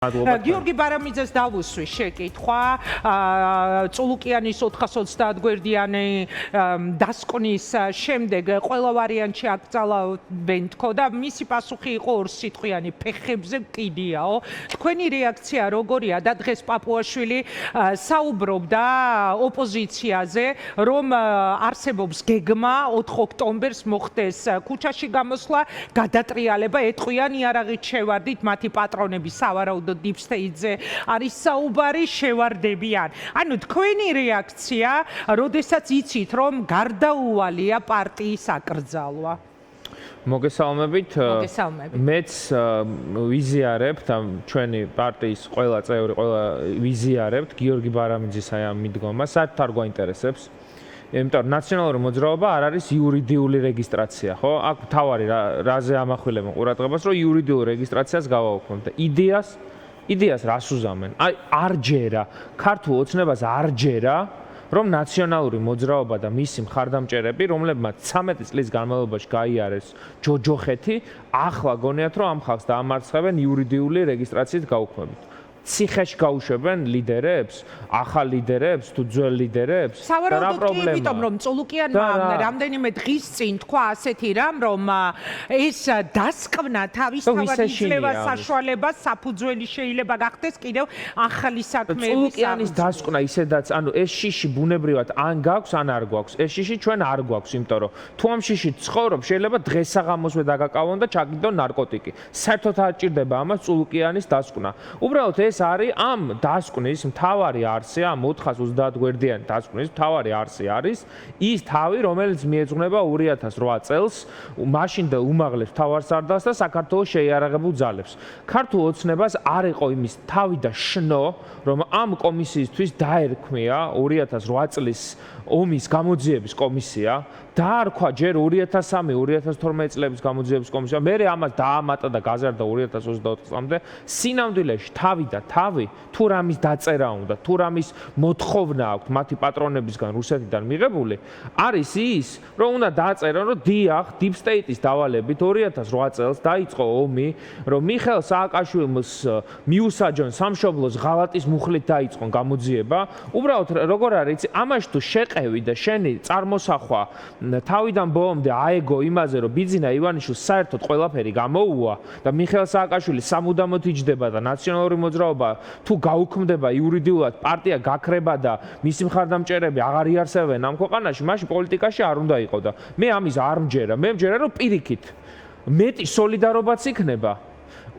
გიორგი ბარამიძეს დავუსვი შეკითხვა წულუკიანის 430 გვერდიანი დასკვნის შემდეგ ყველა ვარიანტი აკრძალავენ თქო და მისი პასუხი იყო ორსიტყვიანი ფეხებზე კიდიაო თქვენი რეაქცია როგორია და დღეს პაპუაშვილი საუბრობდა ოპოზიციაზე რომ არსებობს გეგმა 4 ოქტომბერს მოხდეს ქუჩაში გამოსვლა გადატრიალება ეტყვიან იარაღით შევარდით მათი პატრონები სავარაუდოდ დიპსტეიტზე არის საუბარი შევარდებიან. ანუ თქვენი რეაქცია, როდესაც იცით რომ გარდაუვალია პარტიის აკრძალვა. მოგესალმებით. მეც ვიზიარებთ და ჩვენი პარტიის ყველა წევრი, ყველა ვიზიარებთ გიორგი ბარამიძის აი ამ მიდგომას, საერთოდ არ გვაინტერესებს. იმიტომ რომ ნაციონალური მოძრაობა არ არის იურიდიული რეგისტრაცია, ხო? აქ თავარი რაზე ამახვილებენ ყურადღებას, რომ იურიდიულ რეგისტრაციას გავაუქმებთ და იდეას რას უზამენ? აი არ ჯერა, ქართულ ოცნებას არ ჯერა, რომ ნაციონალური მოძრაობა და მისი მხარდამჭერები, რომლებმაც 13 წლის განმავლობაში გაიარეს ჯოჯოხეთი, ახლა გონიათ რომ ამ ხალხს დაამარცხებენ იურიდიული რეგისტრაციით გაუქმებით. ციხეში გაუშვებენ ლიდერებს, ახალ ლიდერებს თუ ძველ ლიდერებს? სავარაუდოდ კი, იმიტომ რომ წულუკიანმა რამდენიმე დღის წინ თქვა ასეთი რამ, რომ ეს დასკვნა თავისთავად იძლევა საშუალებას საფუძველი შეიძლება გახდეს კიდევ ახალი საქმეების. წულუკიანის დასკვნა ისედაც, ანუ ეს შიში ბუნებრივად ან გაქვს, ან არ გვაქვს. ეს შიში ჩვენ არ გვაქვს, იმიტომ რომ თუ ამ შიშით ცხოვრობ, შეიძლება დღესაღამოსვე დაგაკავონ და ჩაგიდონ ნარკოტიკი. საერთოდ არ ჭირდება ამას წულუკიანის დასკვნა. უბრალოდ ეს არის ამ დასკვნის მთავარი არსი, ამ 430 გვერდიანი დასკვნის მთავარი არსი არის ის თავი, რომელიც მიეძღვნება 2008 წელს მაშინდელ უმაღლეს მთავარსარდალს და საქართველოს შეიარაღებულ ძალებს. ქართულ ოცნებას არ იყო იმის თავი და შნო, რომ ამ კომისიისთვის დაერქმია 2008 წლის ომის გამოძიების კომისია, დაარქვა ჯერ 2003-2012 წლების გამოძიების კომისია, მერე ამას დაამატა და გაზარდა 2024 წლამდე. სინამდვილეში თავი და თავი თუ რამის დაწერა უნდა, თუ რამის მოთხოვნა აქვს მათი პატრონებისგან რუსეთიდან მიღებული, არის ის, რომ უნდა დაწერონ, რომ დიახ, დიპსტეიტის დავალებით 2008 წელს დაიწყო ომი, რომ მიხეილ სააკაშვილის მიუსაჯონ სამშობლოს ღალატის მუხლით დაიწყო გამოძიება. უბრალოდ როგორ არის, ამაში თუ შეყევი და შენი წარმოსახვა თავიდან ბოლომდე აეგო იმაზე, რომ ბიძინა ივანიშვილს საერთოდ ყველაფერი გამოუვა და მიხეილ სააკაშვილი სამუდამოდ იჯდება და ნაციონალური მოძრაობა თუ გაუქმდება იურიდიულად პარტია გაქრება და მისი მხარდამჭერები აღარ იარსებენ ამ ქვეყანაში, მაშინ პოლიტიკაში არ უნდა იყო და მე ამის არ მჯერა. მე მჯერა, რომ პირიქით მეტი სოლიდარობაც იქნება.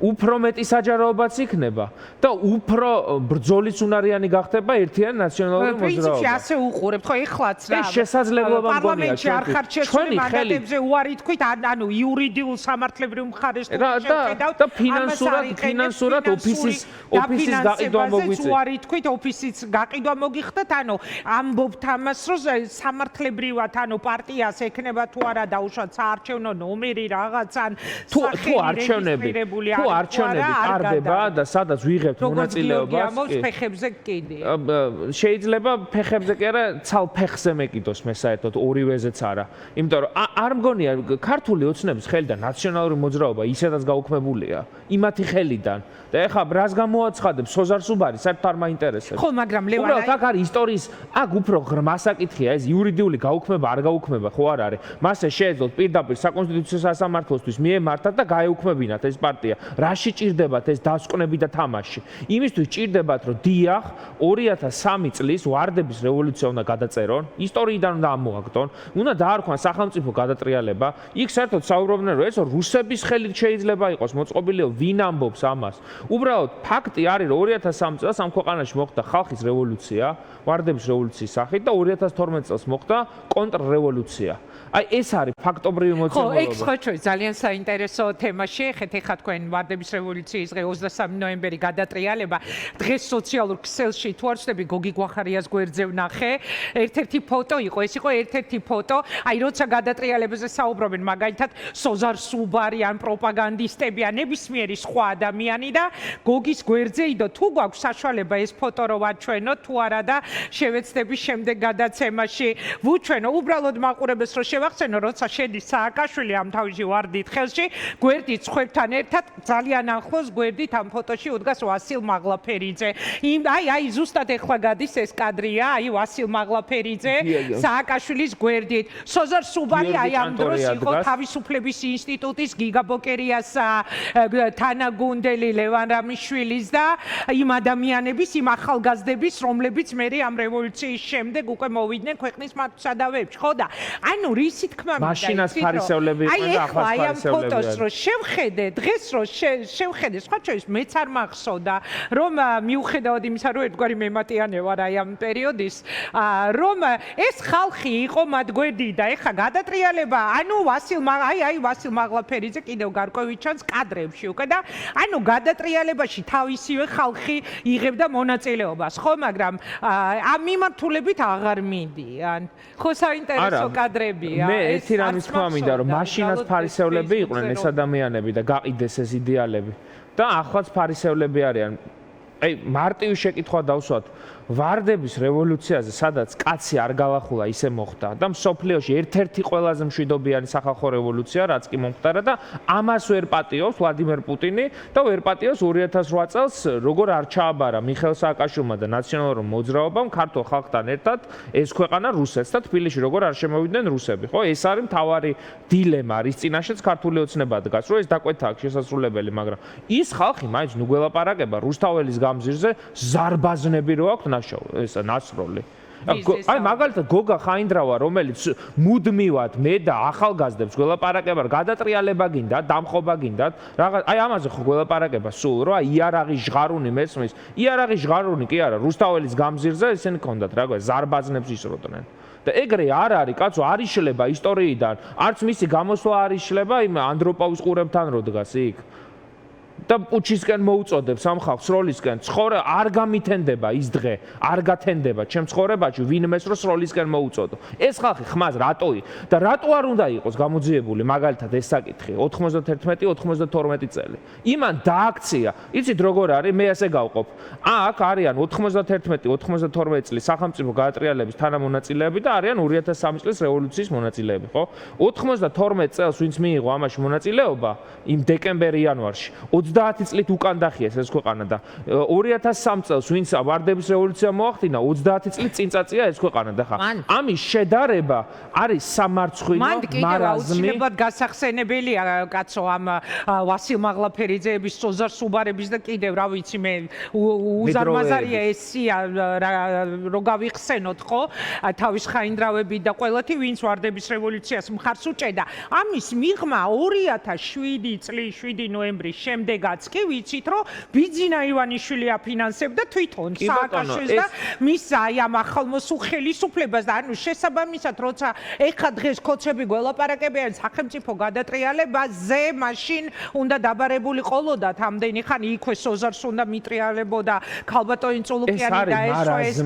უფრო მეტი საჯაროებაც იქნება და უფრო ბრძოლის უნარიანი გახდება ერთიანი ნაციონალური მოძრაობა. პრინციპში ასე უყურებთ, ხო ეხლაც რა. ეს შესაძლებლობა მგონია. პარლამენტში არ ხართ შეცვლილი მანდატებზე უარი თქვით, ანუ იურიდიულ სამართლებრივ მხარეს თუ შევხედავთ და ფინანსურად ოფისის გაყიდვა მოგვიწევთ. უარი თქვით, ოფისის გაყიდვა მოგიხდათ, ანუ ამბობთ ამას, რომ სამართლებრივად, ანუ პარტიას ექნება თუ არა დაუშვათ საარჩევნო ნომერი რაღაც ან სახელი რეგისტრირებული არჩევნები ტარდება და სადაც ვიღებთ მონაწილეობას, ფეხებზე კიდე. შეიძლება ფეხებზე კი არა, ცალ ფეხზე მეკიდოს მე საერთოდ ორივეზეც არა. იმიტომ რომ არ მგონია ქართული ოცნების ხელი და ნაციონალური მოძრაობა ისედაც გაუქმებულია იმათი ხელიდან. და ეხლა რას გამოაცხადებს სოზარ სუბარი, საერთოდ არ მაინტერესებს. ხო, მაგრამ ლევან უბრალოდ აქ არის ისტორიის, აქ უფრო ღრმა საკითხია, ეს იურიდიული გაუქმება არ გაუქმება, ხო არ არის. მასე შეეძლოთ პირდაპირ საკონსტიტუციო სასამართლოსთვის მიემართათ და გაეუქმებინათ ეს პარტია. რაში ჭირდებათ ეს დასკვნები და თამაში? იმისთვის ჭირდებათ, რომ დიახ, 2003 წლის ვარდების რევოლუცია უნდა გადაწერონ, ისტორიიდან უნდა ამოაგდონ, უნდა დაარქვან სახელმწიფო გადატრიალება. იქ საერთოდ საუბრობდნენ, რომ ეს რუსების ხელით შეიძლება იყოს მოწყობილი, ვინ ამბობს ამას? უბრალოდ ფაქტი არის, რომ 2003 წელს ამ ქვეყანაში მოხდა ხალხის რევოლუცია, ვარდების რევოლუციის სახით და 2012 წელს მოხდა კონტრრევოლუცია. აი ეს არის ფაქტობრივი მოცემულობა. ხო, ეს ხო ძალიან საინტერესო თემა შეეხეთ. ეხლა თქვენ ვარდების რევოლუციის დღე 23 ნოემბერი გადატრიალება. დღეს სოციალურ ქსელში თუ არ ვცდები, გოგი გვახარიას გვერდზე ვნახე. ერთ-ერთი ფოტო იყო, ეს იყო ერთ-ერთი ფოტო. აი როცა გადატრიალებაზე საუბრობენ, მაგალითად სოზარ სუბარი ან პროპაგანდისტები ან ნებისმიერი სხვა ადამიანი და გოგის გვერდზე იდო. თუ გვაქვს საშუალება ეს ფოტო რო ვაჩვენოთ თუ არა და შევეცდები შემდეგ გადაცემაში ვუჩვენო. უბრალოდ მაყურებელს რო შევახსენო, როცა შედის სააკაშვილი ამ თავში ვარდით ხელში, გვერდით სხვებთან ერთად ძალიან ახლოს გვერდით ამ ფოტოში უდგას ვასილ მაღლაფერიძე. აი ზუსტად ეხლა გადის ეს კადრია, აი ვასილ მაღლაფერიძე სააკაშვილის გვერდით. სოზარ სუბარი აი ამ დროს იყო თავისუფლების ინსტიტუტის გიგა ბოკერიას თანაგუნდელი ლევან რამიშვილის და იმ ადამიანების, იმ ახალგაზრდების, რომლებიც მე ამ რევოლუციის შემდეგ უკვე მოვიდნენ ქვეყნის მართლმსადავეებში, ხო და ანუ რისი თქმა მინდა მაშინაც ფარისევლები იყვნენ და ახლა აი ამ ფოტოს რო შევხედე, დღეს რო შევხედე, სხვა შორის მეც არ მახსოვდა, რომ მიუხედავად იმისა, რომ ერთგვარი მემატიანე ვარ აი ამ პერიოდის, რომ ეს ხალხი იყო მათ გვერდით და ეხა გადატრიალება, ანუ ვასილ მაღლაფერიძე კიდევ გარკვევით ჩანს კადრებში უკვე და ანუ გადატრიალებაში თავისივე ხალხი იღებდა მონაწილეობას, ხო, მაგრამ ამ მიმართულებით აღარ მიდიან. ხო, საინტერესო კადრებია. მე ერთი რამის თქმა მინდა, რომ მაშინაც ფარისევლები იყვნენ ეს ადამიანები და გაყიდეს ეს იდეალები და ახლაც ფარისევლები არიან. აი, მარტივი შეკითხვა დავსვათ. ვარდების რევოლუციაზე, სადაც კაცი არ galახულა, ისე მოხდა და მსოფლიოში ერთ-ერთი ყველაზე მშვიდობიანი სახალხო რევოლუცია, რაც კი მომხდარა და ამას ვერ პატიობს ვლადიმერ პუტინი და ვერ პატიობს 2008 წელს, როგორ არ ჩააბარა მიხეილ სააკაშვილმა და ნაციონალურ მოძრაობამ ქართულ ხალხთან ერთად ეს ქვეყანა რუსეთს და თბილისში როგორ არ შემოვიდნენ რუსები, ხო? ეს არის მთავარი დილემა, რის წინაშეც ქართული ოცნება დგას, რომ ეს დაკვეთა აქვს შესაძლებელი, მაგრამ ის ხალხი მაინც ნუ გველაპარაკება რუსთაველის გამზირზე ზარბაზნები რო აქვს ეს ნასროლი. აი მაგალითად გოგა ხაინდრავა, რომელიც მუდმივად მე და ახალგაზრდებს გველაპარაკება, გადატრიალება გინდა, დამხობა გინდათ, რაღაც აი ამაზე ხო გველაპარაკება სულ, რომ აი იარაღი ჟღარუნი მესმის. იარაღი ჟღარუნი კი არა, რუსთაველის გამზირზე ესენი ქონდათ, რა ქვია, ზარბაზნებს ისროდნენ. და ეგრე არ არის, კაცო, არ იშლება ისტორიიდან, არც მისი გამოსვლა არ იშლება იმ ანდროპოვის ყურებთან რო დგას იქ. და პუჩისკენ მოუწოდებს ამ ხალხს სროლისკენ ცხოვრება არ გამითენდება ის დღე არ გათენდება ჩემ ცხოვრებაში ვინმეს რო სროლისკენ მოუწოდო ეს ხალხი ხმას რატოი და რატო არ უნდა იყოს გამოძიებული მაგალითად ეს საკითხი 91-92 წელი იმან დააქცია იცით როგორ არის მე ასე გავყოფ აქ არიან 91-92 წლის სახელმწიფო გადატრიალების თანამონაწილეები და არიან 2003 წლის რევოლუციის მონაწილეები ხო 92 წელს ვინც მიიღო ამაში მონაწილეობა იმ დეკემბერ-იანვარში 30 წლით უკან დახიეს ეს ქვეყანა და 2003 წელს ვინც ვარდების რევოლუცია მოახდინა 30 წლით წინ წაწია ეს ქვეყანა და ხა ამის შედარება არის სამარცხვინო მარაზმი აუცილებლად გასახსენებელია კაცო ამ ვასილ მაღლაფერიძეების სოზარ სუბარების და კიდევ რა ვიცი მე უზარმაზარია ესია რო გავიხსენოთ ხო თავის ხაინდრავები და ყველათი ვინც ვარდების რევოლუციას მხარს უჭერდა ამის მიღმა 2007 წლის 7 ნოემბრის შემდეგაც კი ვიცით რომ ბიძინა ივანიშვილი აფინანსებდა თვითონ სააკაშვილს და მის აი ამ ახალმოსულ ხელისუფლებას და ანუ შესაბამისად როცა ეხა დღეს კოცები გველაპარაკებიან სახელმწიფო გადატრიალებაზე მაშინ უნდა დაბარებული ყოლოდათ ამდენი ხანი იქვე სოზარს უნდა მიტრიალებოდა ქალბატონი წულუკიანი და ეს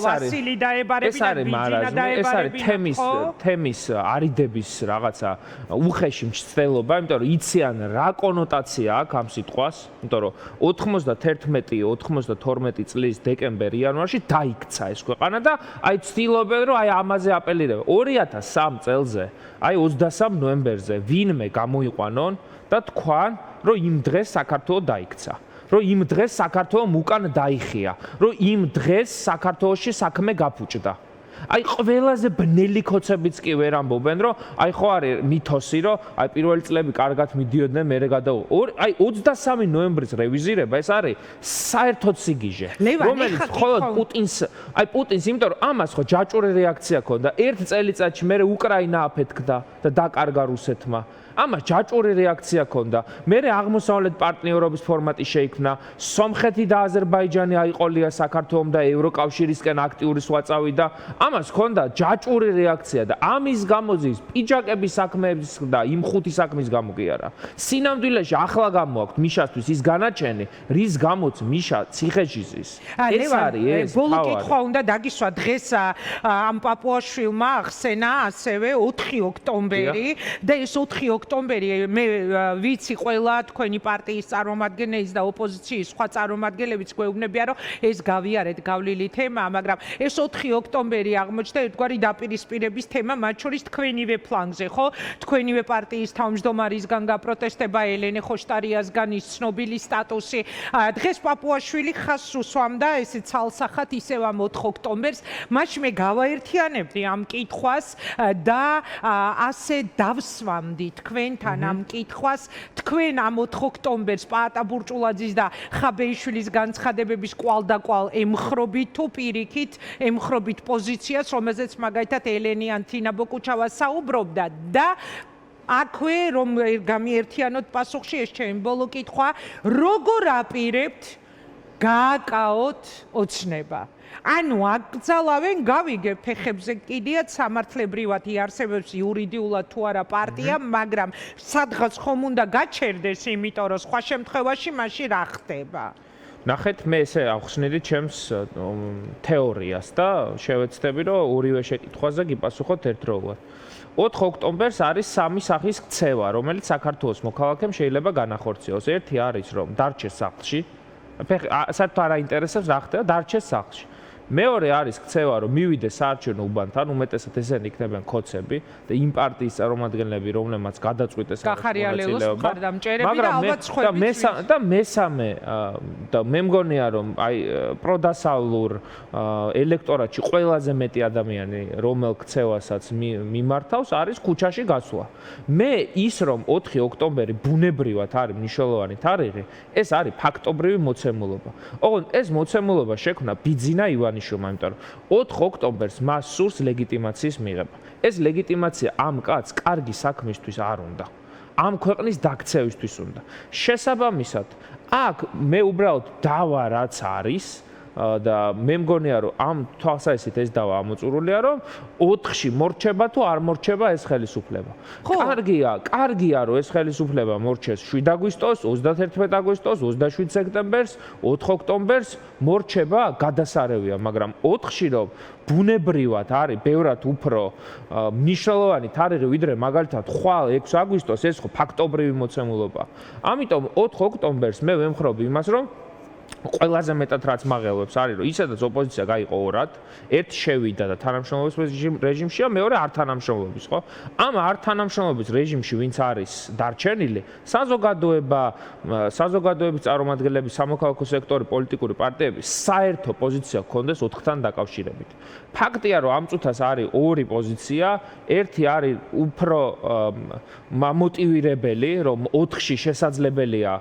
ვასილი დაებარებინა ბიძინა დაებარებინა თემის არიდების რაღაცა უხეში მცდელობა იმიტომ რომ იციან რა კონოტაცია აქვს ამ სიტყვას იმიტომ რომ 91-92 წლის დეკემბერ-იანვარში დაიქცა ეს ქვეყანა და აი ცდილობენ რომ აი ამაზე აპელირებენ 2003 წელზე აი 23 ნოემბერზე ვინმე გამოიყვანონ და თქვან რომ იმ დღეს საქართველო დაიქცა რომ იმ დღეს საქართველომ უკან დაიხია რომ იმ დღეს საქართველოში საქმე გაფუჭდა აი ყველაზე ბნელი კოცებიც კი ვერ ამბობენ რომ აი ხო არის მითოსი რომ აი პირველი წლები კარგად მიდიოდნენ მერე აი 23 ნოემბრის რევიზირება ეს არის საერთოდ სიგიჟე რომელიც მხოლოდ პუტინს იმიტომ რომ ამას ხო ჯაჭვური რეაქცია ქონდა ერთ წელიწადში მერე უკრაინა აფეთქდა და დაკარგა რუსეთმა ამას ჯაჭვური რეაქცია ქონდა მერე აღმოსავლეთ პარტნიორობის ფორმატი შეიქმნა სომხეთი და აზერბაიჯანი აიყოლია საქართველოს და ევროკავშირისკენ აქტიური სვაწავი და ამას ქონდა ჯაჭვური რეაქცია და ამის გამოზის პიჯაკების საქმეების და იმ ხუთი საქმის გამო კი არა სინამდვილეში ახლა გამოაქვთ მიშასთვის ის განაჩენი რის გამოც მიშა ციხეში ზის ეს არის ეს ბოლო კითხვა უნდა დაგისვა დღეს ამ პაპუაშვილმა ახსენა ასევე 4 ოქტომბერი და ეს 4 ოქტომბერი მე ვიცი ყველა თქვენი პარტიის წარმომადგენლის და ოპოზიციის სხვა წარმომადგენლებიც გვეუბნებიან რომ ეს გავიარეთ გავლილი თემაა, მაგრამ ეს 4 ოქტომბერი აღმოჩნდა ერთგვარი დაპირისპირების თემა, მათ შორის თქვენივე ფლანგზე, ხო? თქვენივე პარტიის თავმჯდომარისგან გაპროტესტება, ელენე ხოშტარიასგან ის ცნობილი სტატუსი. დღეს პაპუაშვილი ხაზს უსვამდა ესე ცალსახად ისევ ამ 4 ოქტომბერს. მაშინ მე გავაერთიანებდი ამ კითხვას და ასე დავსვამდი თქვენთან ამ კითხვას. თქვენ ამ 4 ოქტომბერს პაატა ბურჭულაძის და ხაბეიშვილის განცხადებების კვალდაკვალ ემხრობით თუ პირიქით ემხრობით პოზიციას, რომელზეც მაგალითად ელენე ან თინა ბოკუჩავა საუბრობდა და აქვე რომ გამიერთიანოთ პასუხში ეს ჩემი ბოლო კითხვა, როგორ აპირებთ გააკაოთ ოცნება? ანუ აკრძალავენ, გავიგებ ფეხებზე კიდიათ სამართლებრივად იარსებებს იურიდიულად თუ არა პარტია, მაგრამ სადღაც ხომ უნდა გაჩერდეს, იმიტომ რომ სხვა შემთხვევაში მაშინ რა ხდება? ნახეთ, მე ესე ახსნიდი ჩემს თეორიას და შევეცდები, რომ ორივე შეკითხვაზე გიპასუხოთ ერთდროულად. 4 ოქტომბერს არის სამი სახის ქცევა, რომელიც საქართველოს მოქალაქემ შეიძლება განახორციელოს. ერთი არის, რომ დარჩეს სახლში. საერთოდ არ აინტერესებს რა ხდება, დარჩეს სახლში. მეორე არის ქცევა, რომ მივიდეს საარჩევნო უბანთან, უმეტესად ესენი იქნებიან ქოცები და იმ პარტიის წარმომადგენლები, რომლებმაც გადაწყვიტეს ახარიალელოს მხარდამჭერები და ალბათ სხვაებიც. და მესამე და მე მგონია, რომ აი პროდასავლურ ელექტორატში ყველაზე მეტი ადამიანი, რომელ ქცევასაც მიმართავს, არის ქუჩაში გასვლა. მე ის რომ 4 ოქტომბერი ბუნებრივად არის მნიშვნელოვანი თარიღი, ეს არის ფაქტობრივი მოცემულობა. ოღონდ ეს მოცემულობა შექმნა ბიძინა ივანიშვილმა, იმიტომ რომ 4 ოქტომბერს მას სურს ლეგიტიმაციის მიღება. ეს ლეგიტიმაცია ამ კაცს კარგი საქმისთვის არ უნდა. ამ ქვეყნის დაქცევისთვის უნდა. შესაბამისად, აქ მე უბრალოდ დავა რაც არის და მე მგონია რომ ამ თვალსაზრისით ეს დავა ამოწურულია რომ 4-ში მორჩება თუ არ მორჩება ეს ხელისუფლება. კარგია რომ ეს ხელისუფლება მორჩეს 7 აგვისტოს, 31 აგვისტოს, 27 სექტემბერს, 4 ოქტომბერს მორჩება გადასარევია, მაგრამ 4-ში რომ ბუნებრივად არის ბევრად უფრო მნიშვნელოვანი თარიღი ვიდრე მაგალითად ხვალ 6 აგვისტოს, ეს ხო ფაქტობრივი მოცემულობა. ამიტომ 4 ოქტომბერს მე ვემხრობ იმას რომ ყველაზე მეტად რაც მაღელვებს არის რომ ისედაც ოპოზიცია გაიყო ორად, ერთ შევიდა და თანამშრომლობის რეჟიმშია, მეორე არ თანამშრომლობის, ხო? ამ არ თანამშრომლობის რეჟიმში ვინც არის დარჩენილი, საზოგადოების წარმომადგენლები, სამოქალაქო სექტორი, პოლიტიკური პარტიები საერთო პოზიცია ჰქონდეს 4-თან დაკავშირებით. ფაქტია რომ ამ წუთას არის ორი პოზიცია, ერთი არის უფრო მოტივირებელი, რომ 4-ში შესაძლებელია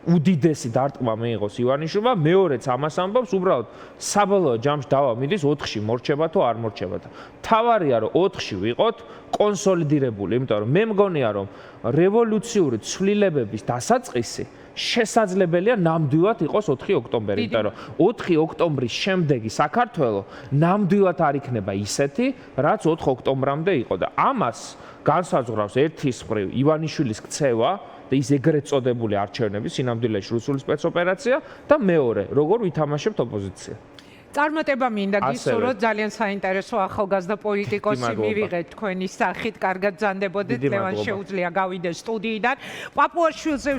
უდიდესი დარტყმა მიიღოს ივანიშვილმა, მეორეც ამას ამბობს, უბრალოდ საბოლოო ჯამში დავა მიდის 4-ში მორჩება თუ არ მორჩება და თავარია რომ 4-ში ვიყოთ კონსოლიდირებული, იმიტომ რომ მე მგონია რომ რევოლუციური ცვლილებების დასაწყისი შესაძლებელია ნამდვილად იყოს 4 ოქტომბერი, იმიტომ რომ 4 ოქტომბრის შემდეგი საქართველო ნამდვილად არ იქნება ისეთი, რაც 4 ოქტომბრამდე იყო და ამას განსაზღვრავს ერთის მხრივ ივანიშვილის ქცევა და ის ეგრეთ წოდებული არჩევნები, სინამდვილეში რუსული სპეცოპერაცია და მეორე, როგორ ვითამაშებთ ოპოზიცია. წარმატება მინდა გისურვოთ, ძალიან საინტერესო ახალგაზრდა პოლიტიკოსი მივიღეთ თქვენი სახით, კარგად ბრძანდებოდეთ, ლევან შეუძლია გავიდეს სტუდიიდან. პაპუაშვილზე